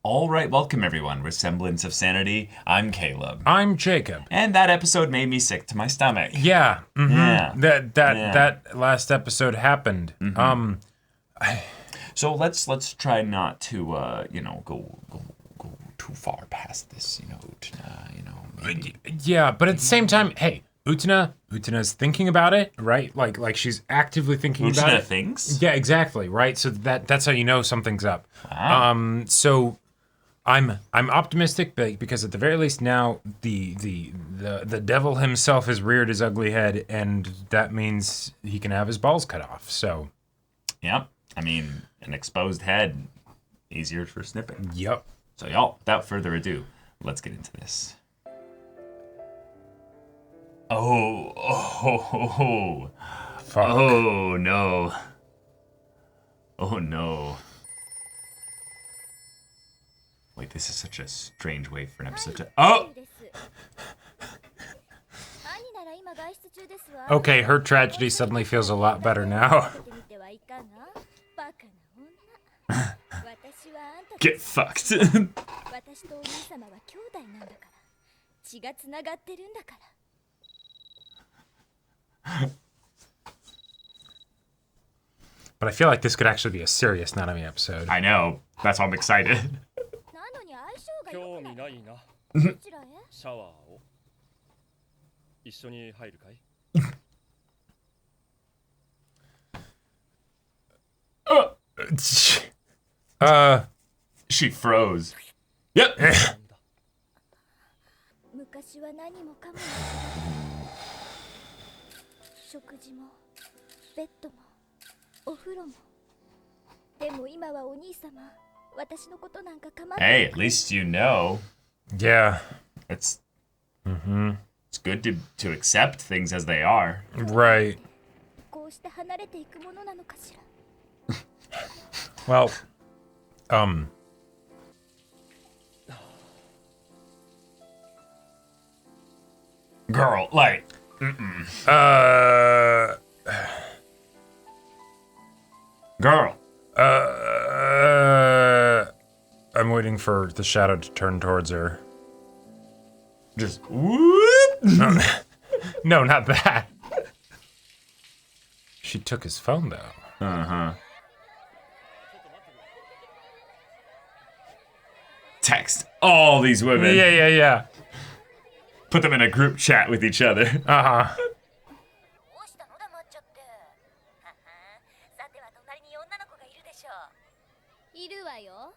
All right, welcome everyone. We're Semblance of Sanity. I'm Caleb. I'm Jacob. And that episode made me sick to my stomach. Yeah. Mm-hmm. Yeah. That last episode happened. Mm-hmm. So let's try not to go too far past this, Utena, maybe. Yeah, but at the same time, hey, Utena's thinking about it, right? Like she's actively thinking about it. Utena thinks? Yeah, exactly, right? So that's how you know something's up. Wow. So I'm optimistic because at the very least now the devil himself has reared his ugly head, and that means he can have his balls cut off. So Yep. I mean, an exposed head, easier for snipping. Yep. So y'all, without further ado, let's get into this. Oh, Fuck. oh no. Oh no. Wait, this is such a strange way for an episode to... Oh! Okay, her tragedy suddenly feels a lot better now. Get fucked. But I feel like this could actually be a serious Nanami episode. I know. That's why I'm excited. 興味ないな。シャワーを一緒に入るかい？ She froze. Yep. 昔は何もかも食事もベッドもお風呂もでも今はお兄様私のことなんか構って Hey, at least you know. Yeah. It's good to accept things as they are. Right. こうして離れていくものなのかしら Well, Girl, like, girl. I'm waiting for the shadow to turn towards her. Just whoop. No, not that. She took his phone though. Uh-huh. Text all these women. Yeah. Put them in a group chat with each other. Uh-huh. どうしたの黙っちゃってははさては隣に女の子がいるでしょういるわよ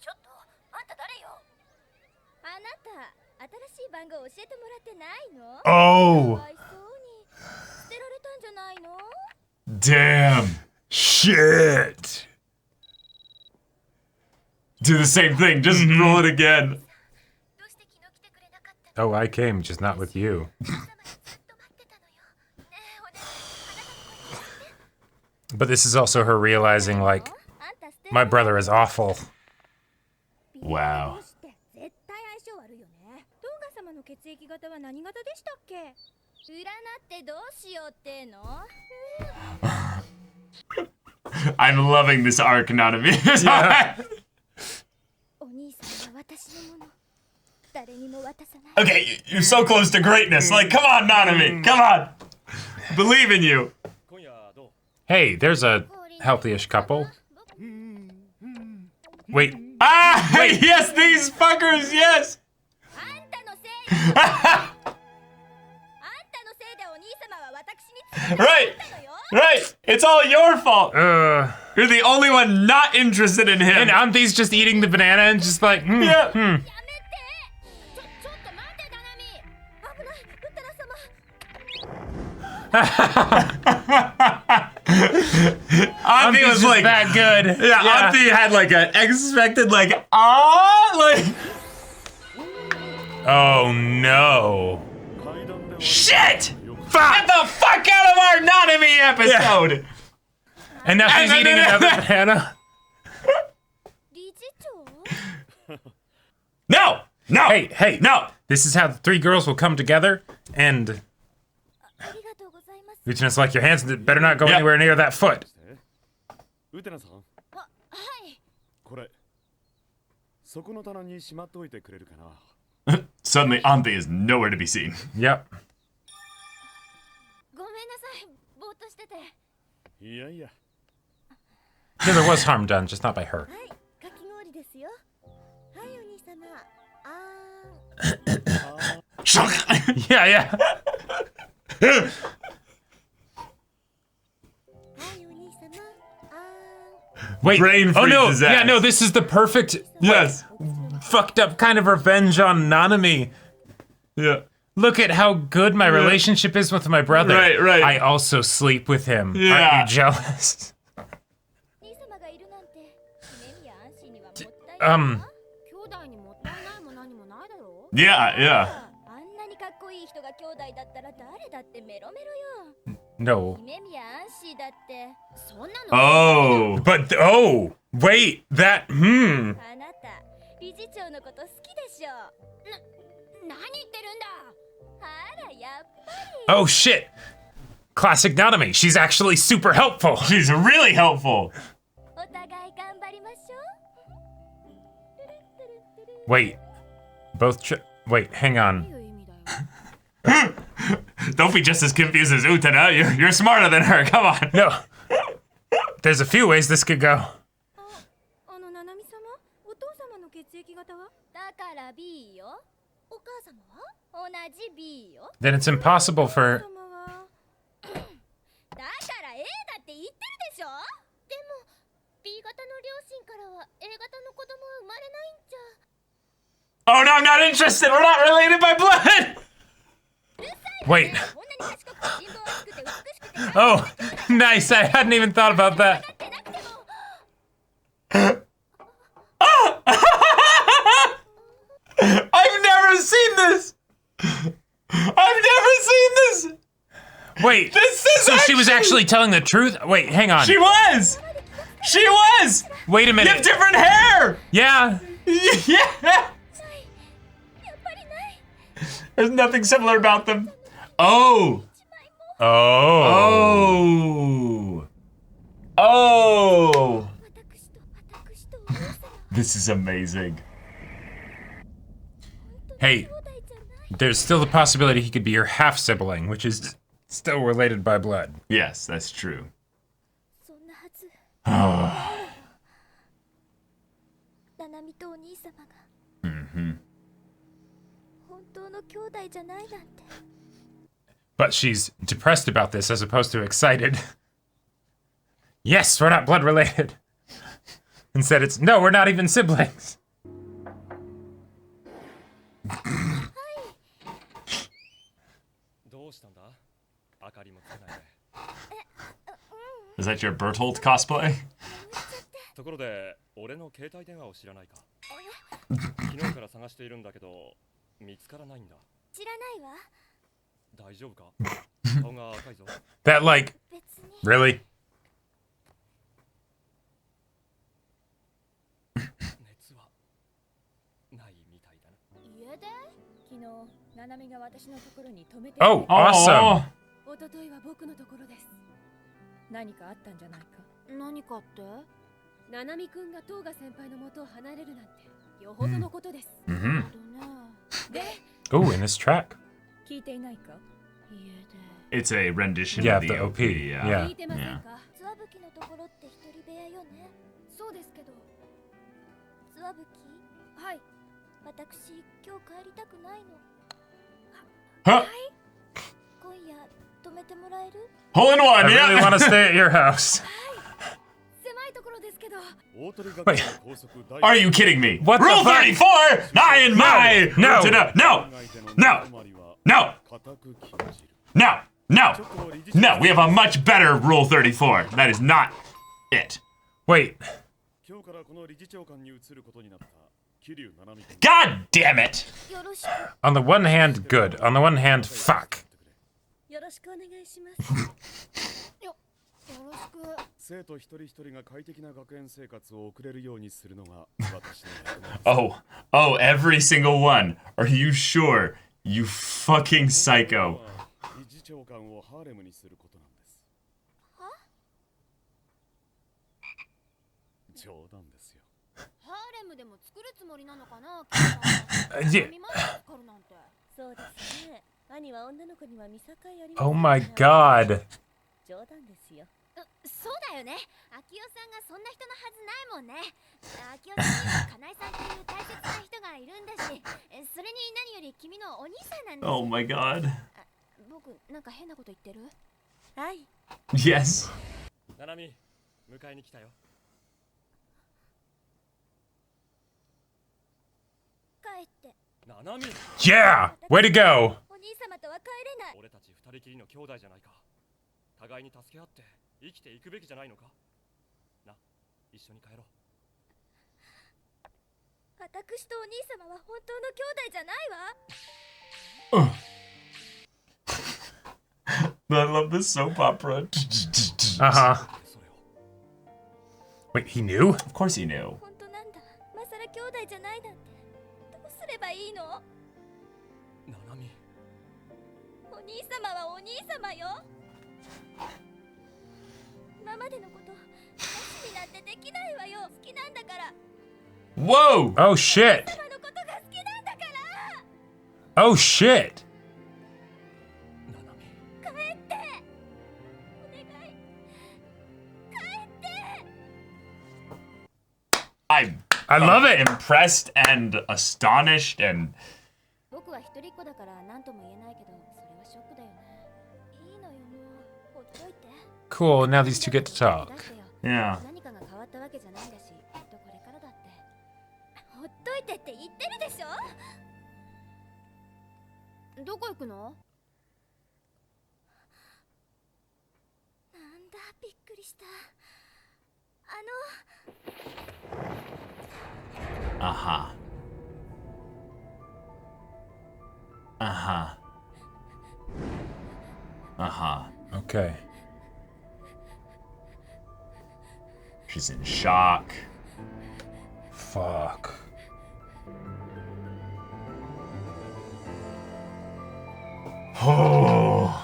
ちょっとあんた誰よあなた新しい番号教えてもらってないの Oh! かわいそうに捨てられたんじゃないの Damn. Shit! Do the same thing. Just roll it again. どうして昨日来てくれなかった Oh, I came, just not with you. の様にずっと待ってたのよねえおねあなたの声聞いて But this is also her realizing, like, あんた捨て my brother is awful. Wow. 絶対相性悪いよねトンガ様の血液型は何型でしたっけ占ってどうしようっての I'm loving this arc, Nanami. Yeah. お兄さんは私のもの誰にも渡さない Okay, you're so close to greatness. Like, come on, Nanami. Come on. Believe in you. 今夜どう？ Hey, there's a healthy-ish couple. Wait. Ah, yes, these fuckers, yes. あんたのせいあんたのせいでお兄様は私に Right, ついたのよ right. It's all your fault. Uh, You're the only one not interested in him. and Auntie's just eating the banana and just like, Yeah. やめてちょっと待ってダナミ危ないウッタラ様 Auntie was just like, that good. yeah, Auntie had like an expected like, like, Oh no. shit. Get the fuck out of our Nanami episode. And now she's eating another banana. 理事長 No, no. Hey, no. This is how the three girls will come together, and ありがとうございます Utena's like, your hands better not go Yep. anywhere near that foot. ウテナさん、はいこれ Suddenly, Anthe is nowhere to be seen. Yep. ごめんなさい、ぼーっとしてて。 Yeah, there was harm done, just not by her. はい、かき氷ですよ。はい、お兄様。Yeah, yeah. はい、お兄様。 Wait. Brain Oh no. freeze his Yeah, ass. no. This is the perfect, Yes. fucked up kind of revenge on Nanami. Yeah. Look at how good my relationship is with my brother. Right, right. I also sleep with him. Yeah. Aren't you jealous? 兄様がいるなんて、姫宮安心にはもったいないわ。兄弟にもったいないも何もないだろう。 Yeah, yeah. あんなにかっこいい人が兄弟だったら誰だってメロメロよ。 No. 姫宮安心だってそんなの。 Oh. But wait, that あなた理事長のこと好きでしょ。何言ってるんだ。あらやっぱり。 Oh shit. Classic Nanami. She's actually super helpful. She's really helpful. お互い頑張りましょう。 Wait. Wait, hang on. Don't be just as confused as Utena. You're smarter than her. Come on. No. There's a few ways this could go. あのななみ様、お父様の血液型は？だから B よ。お母様は？同じ B よ。 Then it's impossible for... だから A だって言ってるでしょ。でも B 型の両親からは A 型の子供は生まれないんじゃ。 Oh no, I'm not interested. We're not related by blood. Wait. Oh, nice. I hadn't even thought about that. I've never seen this. I've never seen this. Wait. This is So she was actually telling the truth? Wait, hang on. She was. She was. Wait a You minute. have different hair. Yeah. Yeah. There's nothing similar about them. Oh. Oh. Oh. Oh. This is amazing. Hey, there's still the possibility he could be your half sibling, which is still related by blood. Yes, that's true. そんなはず。 Oh. ななみとお兄様が Mm-hmm. 本当の兄弟じゃないなんて。 But she's depressed about this as opposed to excited. Yes, we're not blood related. Instead it's, no, we're not even siblings. Is that your Bertolt cosplay? ところで俺の携帯電話を知らないか。昨日から探しているんだけど見つからないんだ。知らないわ。大丈夫か？顔が赤いぞ。 That like, 別に。 really? 熱はないみたいだな。家で？昨日ななみが私のところに止めて。 Oh, awesome. おとといは僕のところです。何かあったんじゃないか。何かって？ななみくんがトーガ先輩の元を離れるなんてよほどのことです。 Mm-hmm. で、 Oh, in this track. 聞いていないか？家で。 It's a rendition Yeah, of the the OP. OP. Yeah. Yeah. 聞いてませんか？ツワブキのところって一人部屋よね。そうですけど。ツワブキ？はい。私今日帰りたくないの。 Huh? 今夜泊めてもらえる？ Hole in one. I really Yeah. want to stay at your house. 狭いところですけど。 Wait, Are you kidding me? What the Rule fuck? 34. Not in my. No. No. No. No. No. No. No. We have a much better Rule 34. That is not it. wait. God damn it. よろしく。 On the one hand, good. On the one hand, fuck. よろしくお願いします。よろしく。生徒一人一人が快適な学園生活を送れるようにするのが私の役目です。 Oh. Oh, every single one. Are you sure? You fucking psycho. 理事長官をハーレムにすることなんです。冗談ですよ。ハーレ Yeah. そうですね。兄は女の子には見境ありません。 Oh my god. 冗談ですよ。そうだよね。秋代さんがそんな人のはずないもんね。秋代さんにはかなえさんっていう大切な人がいるんだし、それに何より君のお兄さんなんです。 Oh my god. 僕なんか変なこと言ってる？はい。 Yes. ななみ、迎えに来たよ。帰って。ななみ、 Yeah. Way to go. お兄様とは帰れない。俺たち二人きりの兄弟じゃないか。互いに助け合って生きていくべきじゃないのか。な、一緒に帰ろう。私とお兄様は本当の兄弟じゃないわ。 I love this soap opera. Uh-huh. それを Wait, he knew? Of course he knew. 本当なんだ。まさら兄弟じゃないなんて。どうすればいいの？ななみ、お兄様はお兄様よ。今までのことなしになんてできないわよ。好きなんだから。 Whoa! Oh shit. ママのことが好きなんだから。 Oh shit. ななみ、帰って。お願い。帰って。 I'm I love it. impressed and astonished and 僕は一人っ子だから何とも言えないけど、それはショックだよね。いいのよ、もうほっといて。 Cool. Now these two get to talk. 出してよ。 yeah. 何かが変わったわけじゃないんだし、きっとこれからだって。ほっといてって言ってるでしょ。どこ行くの？なんだ、びっくりした。Uh-huh. Uh-huh. Uh-huh. Okay. She's in shock. Fuck. Oh.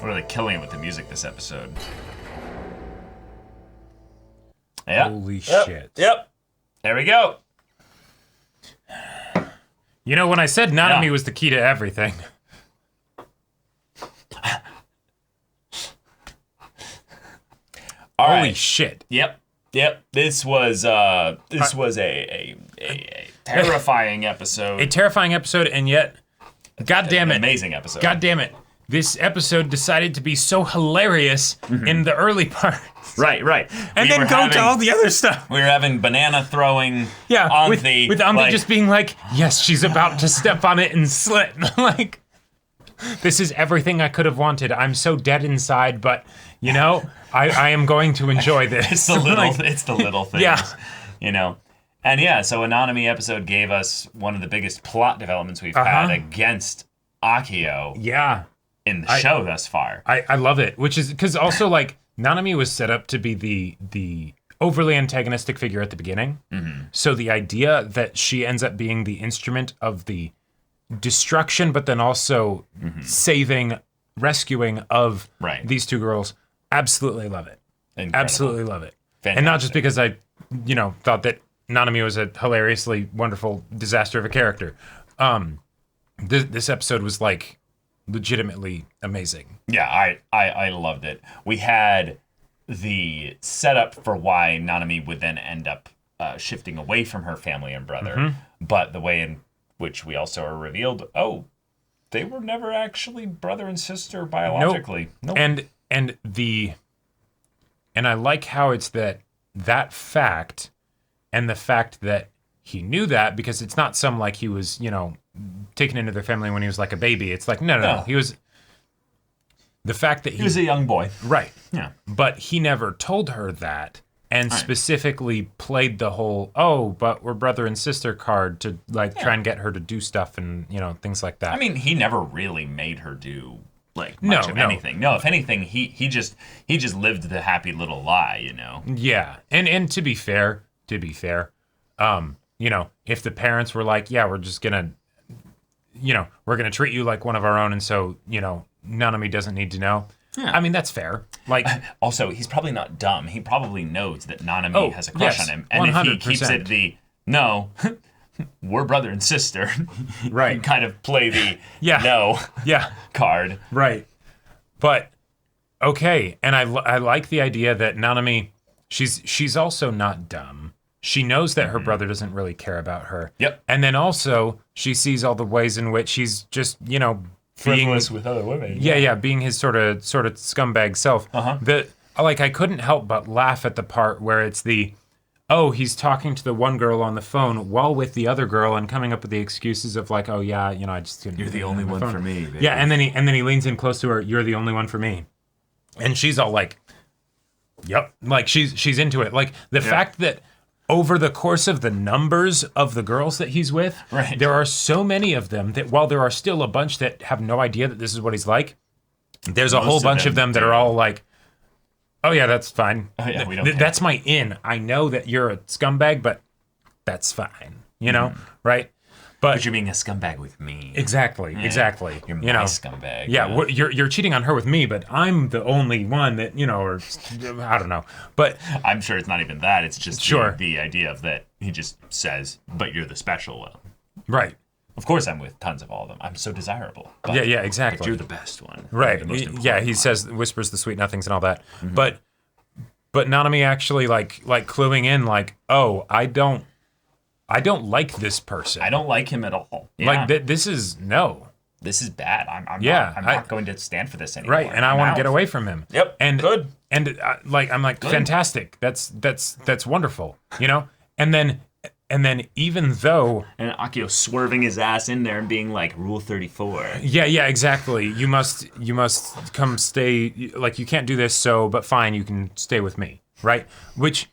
Really killing it with the music this episode. Yeah. Holy shit. Yep. There we go. You know, when I said Nanami Yeah. was the key to everything. All Holy right. shit. Yep. This was a terrifying episode. A terrifying episode, and yet, God damn An it. amazing episode. God damn it. This episode decided to be so hilarious in the early part. Right. And then go to all the other stuff. We were having banana throwing. Yeah, Anthi, with Anthi like- just being like, yes, she's about to step on it and slip. Like, this is everything I could have wanted. I'm so dead inside, but, you know, I am going to enjoy this. It's the little. Like, It's the little things. Yeah. You know. And yeah, so Anonymous episode gave us one of the biggest plot developments we've had against Akio yeah. in the show thus far. I love it, which is because also like Nanami was set up to be the overly antagonistic figure at the beginning. Mm-hmm. So the idea that she ends up being the instrument of the destruction, but then also saving, rescuing of these two girls, absolutely love it. Incredible. Absolutely love it. Fantastic. And not just because I, thought that Nanami was a hilariously wonderful disaster of a character. This episode was like legitimately amazing. Yeah, I loved it. We had the setup for why Nanami would then end up shifting away from her family and brother, but the way in which we also are revealed, they were never actually brother and sister biologically. Nope. And I like how it's that fact and the fact that he knew that, because it's not some like he was, taken into their family when he was like a baby. It's like, no. He was the fact that He was a young boy. right. Yeah. But he never told her that, and specifically played the whole, but we're brother and sister card to try and get her to do stuff and, things like that. I mean, he never really made her do much of anything. No, if anything, he just lived the happy little lie, Yeah. And to be fair, if the parents were like, yeah, we're just gonna we're going to treat you like one of our own, and so, Nanami doesn't need to know. Yeah. I mean, that's fair. Like, also, he's probably not dumb. He probably knows that Nanami has a crush on him. And 100%. if he keeps it no, we're brother and sister, right? You kind of play the no card. Right. But, okay, and I like the idea that Nanami, she's also not dumb. She knows that her brother doesn't really care about her. Yep. And then also, she sees all the ways in which he's just, frivolous with other women. Yeah, being his sort of scumbag self. I couldn't help but laugh at the part where it's he's talking to the one girl on the phone while with the other girl and coming up with the excuses of like, I just couldn't. You're the only one for me, baby. Yeah, and then he leans in close to her. You're the only one for me, and she's all like, "Yep," like she's into it. Like the fact that over the course of the numbers of the girls that he's with, there are so many of them that while there are still a bunch that have no idea that this is what he's like, there's a whole bunch of them that are all like, oh yeah, that's fine. Oh yeah, we don't care. That's my in. I know that you're a scumbag, but that's fine. Right? But you're being a scumbag with me. Exactly. You're my scumbag. Yeah, you're cheating on her with me, but I'm the only one that, or I don't know. But I'm sure it's not even that. It's just the idea of that he just says, but you're the special one. Right. Of course I'm with tons of all of them. I'm so desirable. But, yeah, exactly. But you're the best one. Right. He whispers the sweet nothings and all that. Mm-hmm. But Nanami actually like cluing in like, oh, I don't like this person. I don't like him at all. Yeah. Like this is bad. I'm not going to stand for this anymore. Right, and I want to get away from him. Yep. And good. And I'm like, good. Fantastic. That's wonderful. And then even though Akio swerving his ass in there and being like Rule 34. Yeah, exactly. You must come stay. Like you can't do this. But fine, you can stay with me. Right. Which.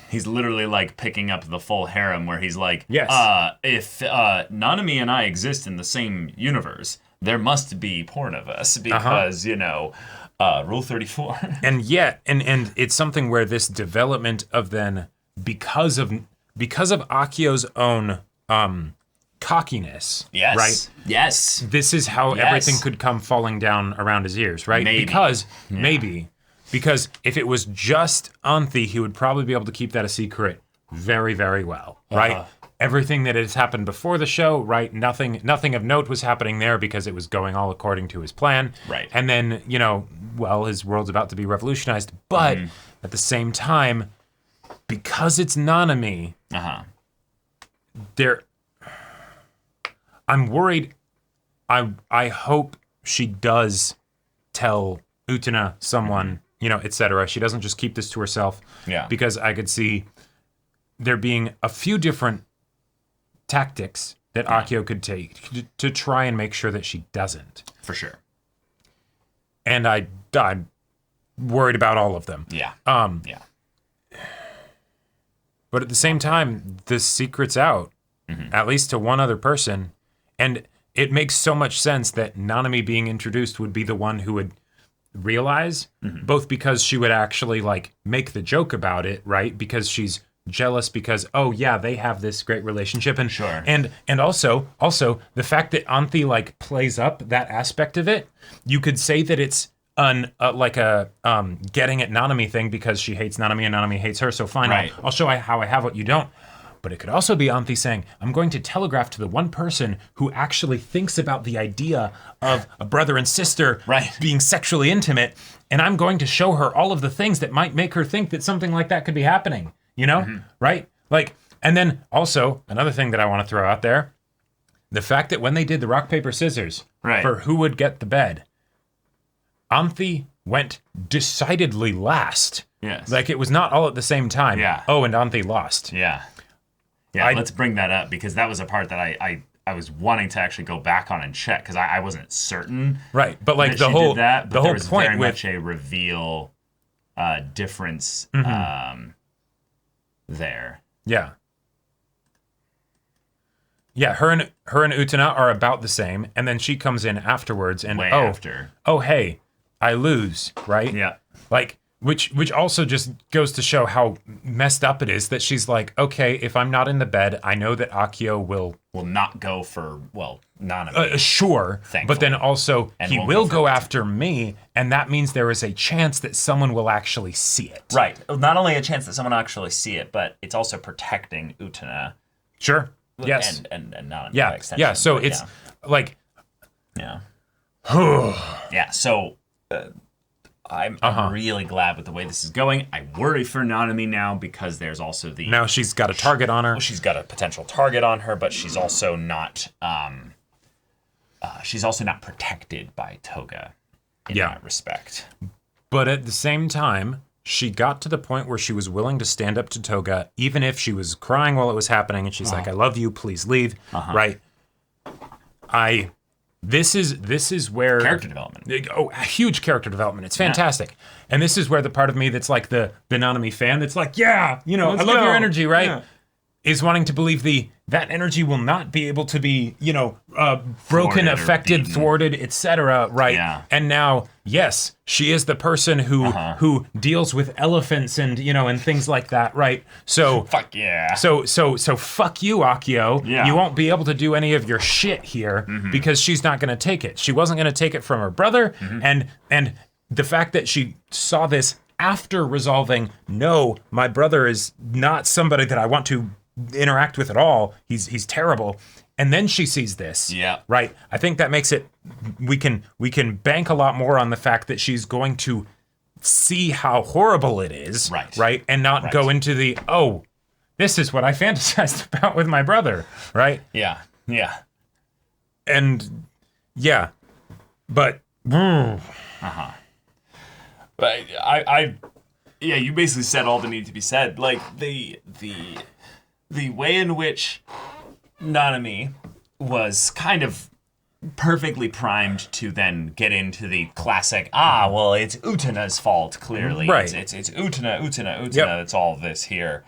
He's literally like picking up the full harem where he's like, yes. If Nanami and I exist in the same universe, there must be porn of us because, Rule 34. And it's something where this development of then, because of Akio's own cockiness, yes. Right? Yes. This is how everything could come falling down around his ears, right? Because if it was just Anthi, he would probably be able to keep that a secret very, very well, right? Everything that has happened before the show, right? Nothing of note was happening there because it was going all according to his plan. Right. And then, his world's about to be revolutionized. But at the same time, because it's Nanami, I'm worried. I hope she does tell Utena, someone, etc. She doesn't just keep this to herself. Yeah. Because I could see there being a few different tactics that Akio could take to try and make sure that she doesn't. For sure. And I'm worried about all of them. Yeah. But at the same time, the secret's out, at least to one other person. And it makes so much sense that Nanami being introduced would be the one who would realize, both because she would actually like make the joke about it, right? Because she's jealous because they have this great relationship, and sure. and also the fact that Anthi like plays up that aspect of it, you could say that it's getting at Nanami thing because she hates Nanami and Nanami hates her. So fine, right. I'll show how I have what you don't. But it could also be Anthi saying, I'm going to telegraph to the one person who actually thinks about the idea of a brother and sister being sexually intimate, and I'm going to show her all of the things that might make her think that something like that could be happening, right? Like, and then also, another thing that I want to throw out there, the fact that when they did the rock, paper, scissors for who would get the bed, Anthi went decidedly last. Yes. Like, it was not all at the same time. Yeah. Oh, and Anthi lost. Yeah. Yeah, let's bring that up because that was a part that I was wanting to actually go back on and check because I wasn't certain. But like the whole that, the whole there was point very with much a reveal difference there. Yeah. Yeah, her and Utena are about the same, and then she comes in afterwards and after. Oh hey, I lose, right? Yeah. Like Which also just goes to show how messed up it is that she's like, okay, if I'm not in the bed, I know that Akio will not go for, Nanami. sure, Thankfully. but then also And he won't will go for go it. after me, and that means there is a chance that someone will actually see it. Right. Not only a chance that someone will actually see it, but it's also protecting Utena. Sure. Yes. And Nanami Yeah. by extension. Yeah. So But it's like, Yeah. Yeah. So I'm really glad with the way this is going. I worry for Nanami now because there's also the now she's got a target on her. well, she's got a potential target on her, but she's also not protected by Toga in that respect. But at the same time, she got to the point where she was willing to stand up to Toga, even if she was crying while it was happening, and she's like, "I love you, please leave." Right? This is where Character development. Oh, a huge character development. It's fantastic. And this is where the part of me that's like the Nanami fan that's like, yeah, I love your energy, right? Yeah. Is wanting to believe that energy will not be able to be, broken, Thwarted or affected, beaten. thwarted, etc. Right? Yeah. And now, yes, she is the person who deals with elephants and and things like that, right? So Fuck yeah. So fuck you, Akio. Yeah. You won't be able to do any of your shit here because she's not going to take it. She wasn't going to take it from her brother, and the fact that she saw this after resolving, no, my brother is not somebody that I want to interact with at all. He's terrible. And then she sees this. Yeah. Right. I think that makes it we can bank a lot more on the fact that she's going to see how horrible it is. Right. Right. And not go into the, oh, this is what I fantasized about with my brother. Right. Yeah. Yeah. And yeah. But But I yeah, you basically said all that needed to be said. Like the way in which Nanami was kind of perfectly primed to then get into the classic, well, it's Utena's fault, clearly. Right. It's Utena, Yep. it's all this here.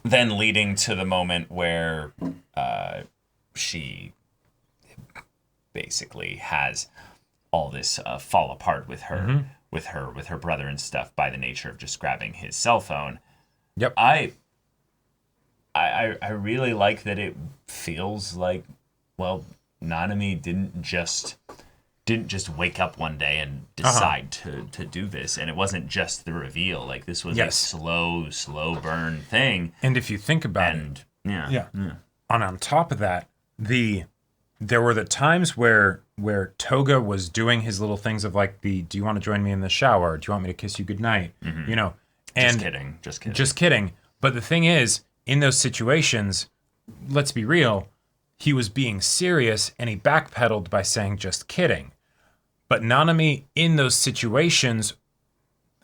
Then leading to the moment where she basically has all this fall apart with her with her brother and stuff by the nature of just grabbing his cell phone. Yep. I really like that it feels like, well, Nanami didn't just wake up one day and decide to do this, and it wasn't just the reveal. Like, this was a slow burn thing. And if you think about And it, on top of that, there were the times where Toga was doing his little things of like do you want to join me in the shower? Do you want me to kiss you goodnight? And Just kidding. But the thing is, in those situations, let's be real, he was being serious and he backpedaled by saying just kidding. But Nanami in those situations,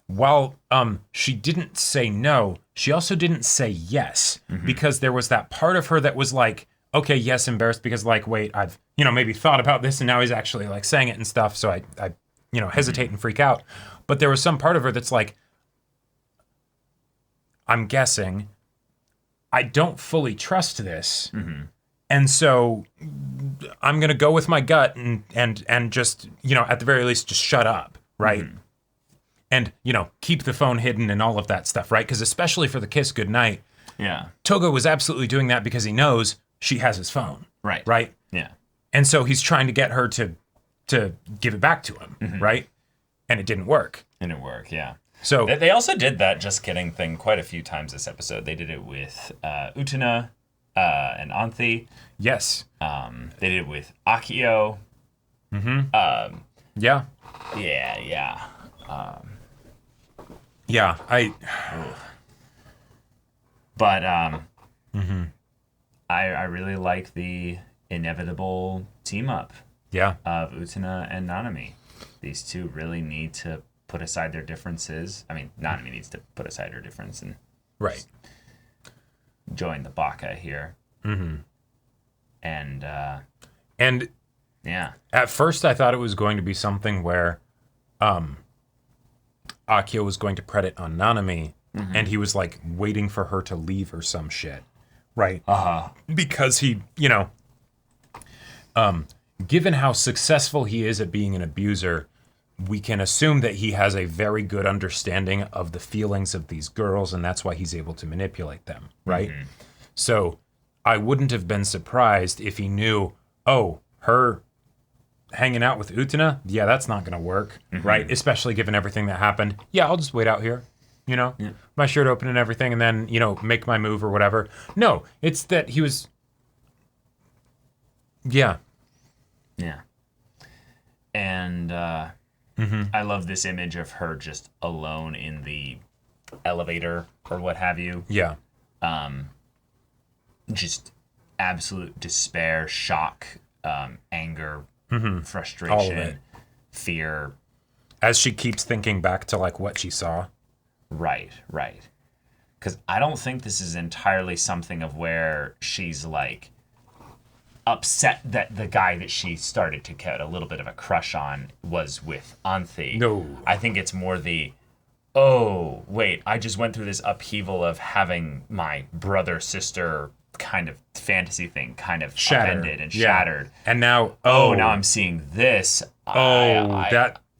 while she didn't say no, she also didn't say yes, because there was that part of her that was like, okay, yes, embarrassed because like, wait, I've, maybe thought about this and now he's actually like saying it and stuff. So I hesitate and freak out. But there was some part of her that's like, I'm guessing I don't fully trust this. And so I'm going to go with my gut and just, at the very least, just shut up. Right. And, keep the phone hidden and all of that stuff. Right. Because especially for the kiss goodnight. Yeah. Toga was absolutely doing that because he knows she has his phone. Right. Right. Yeah. And so he's trying to get her to give it back to him. Right. And it didn't work. Didn't work. Yeah. So They also did that just kidding thing quite a few times this episode. They did it with Utena and Anthi. yes. They did it with Akio. Yeah. Yeah. Yeah. But I really like the inevitable team up Yeah. of Utena and Nanami. These two really need to put aside their differences. I mean, Nanami needs to put aside her difference and Right. join the Baka here. And And yeah. at first I thought it was going to be something where Akio was going to put it on Nanami and he was like waiting for her to leave or some shit. Right. Because he, given how successful he is at being an abuser, we can assume that he has a very good understanding of the feelings of these girls, and that's why he's able to manipulate them, right? So I wouldn't have been surprised if he knew, oh, her hanging out with Utena, yeah, that's not going to work, right? Especially given everything that happened. Yeah, I'll just wait out here, my shirt open and everything, and then, make my move or whatever. No, it's that he was... Yeah. Yeah. And I love this image of her just alone in the elevator or what have you. Yeah. Just absolute despair, shock, anger, All of frustration, it. fear. As she keeps thinking back to, like, what she saw. Right. Because I don't think this is entirely something of where she's, like, upset that the guy that she started to get a little bit of a crush on was with Anthi. No. I think it's more the, oh, wait, I just went through this upheaval of having my brother-sister kind of fantasy thing kind of upended and shattered. And now, now I'm seeing this. I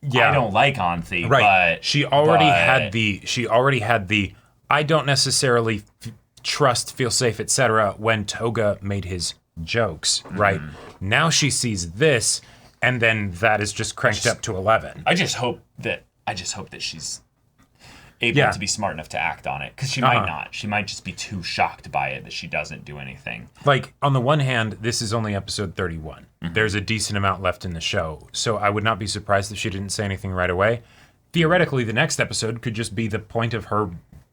don't like Anthi, right. but she already had the I don't necessarily trust, feel safe, etc. when Toga made his jokes, right? Now she sees this, and then that is just cranked up to 11. I just hope that she's able to be smart enough to act on it, because she might not. She might just be too shocked by it that she doesn't do anything. Like, on the one hand, this is only episode 31. There's a decent amount left in the show, so I would not be surprised if she didn't say anything right away. Theoretically, the next episode could just be the point of her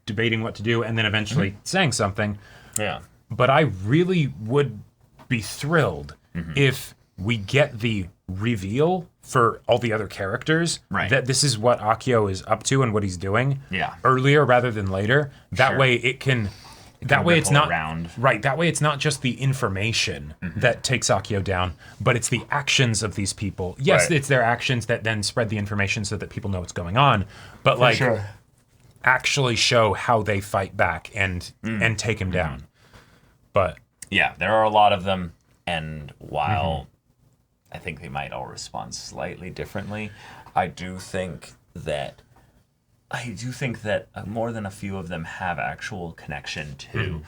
debating what to do and then eventually saying something. Yeah. But I really would be thrilled if we get the reveal for all the other characters that this is what Akio is up to and what he's doing earlier rather than later. That way it can that way it's not around. Right, that way it's not just the information that takes Akio down, but it's the actions of these people. Yes, it's their actions that then spread the information so that people know what's going on, but actually show how they fight back and take him down. But yeah, there are a lot of them, and while I think they might all respond slightly differently, I do think that more than a few of them have actual connection to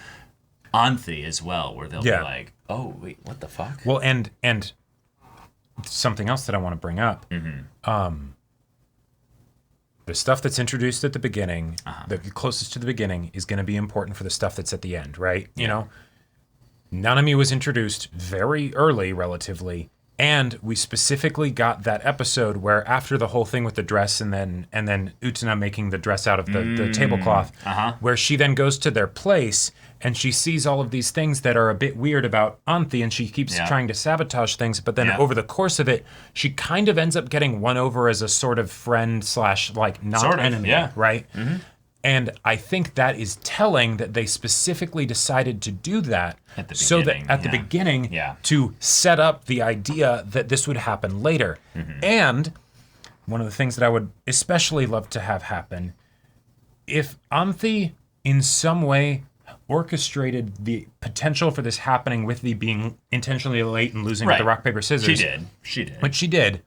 Anthi as well, where they'll be like, "Oh, wait, what the fuck?" Well, and something else that I want to bring up. The stuff that's introduced at the beginning, the closest to the beginning, is going to be important for the stuff that's at the end, right? You know, Nanami was introduced very early, relatively, and we specifically got that episode where after the whole thing with the dress and then Utena making the dress out of the tablecloth, where she then goes to their place and she sees all of these things that are a bit weird about Anthi, and she keeps trying to sabotage things, but then over the course of it, she kind of ends up getting won over as a sort of friend / like not enemy, right? And I think that is telling that they specifically decided to do that at the beginning to set up the idea that this would happen later. And one of the things that I would especially love to have happen, if Anthi in some way orchestrated the potential for this happening with the being intentionally late and losing with the rock, paper, scissors. She did. But she did.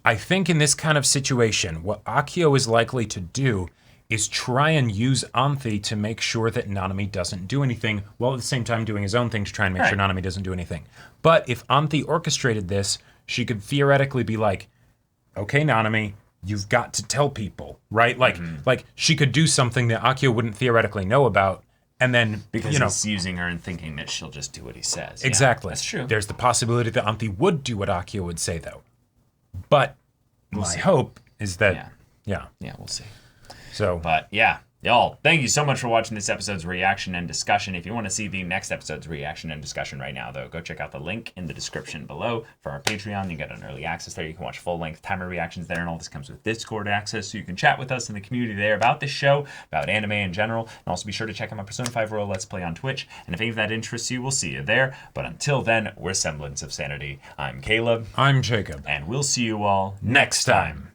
I think in this kind of situation, what Akio is likely to do is try and use Anthi to make sure that Nanami doesn't do anything, while at the same time doing his own thing to try and make sure Nanami doesn't do anything. But if Anthi orchestrated this, she could theoretically be like, okay, Nanami, you've got to tell people, right? Like she could do something that Akio wouldn't theoretically know about, and then, because he's using her and thinking that she'll just do what he says. Exactly. Yeah, that's true. There's the possibility that Anthi would do what Akio would say, though. But my hope is that, we'll see. So, but y'all, thank you so much for watching this episode's reaction and discussion. If you want to see the next episode's reaction and discussion right now, though, go check out the link in the description below for our Patreon. You get an early access there. You can watch full-length timer reactions there, and all this comes with Discord access, so you can chat with us in the community there about this show, about anime in general, and also be sure to check out my Persona 5 Royal Let's Play on Twitch, and if any of that interests you, we'll see you there. But until then, we're Semblance of Sanity. I'm Caleb. I'm Jacob. And we'll see you all next time.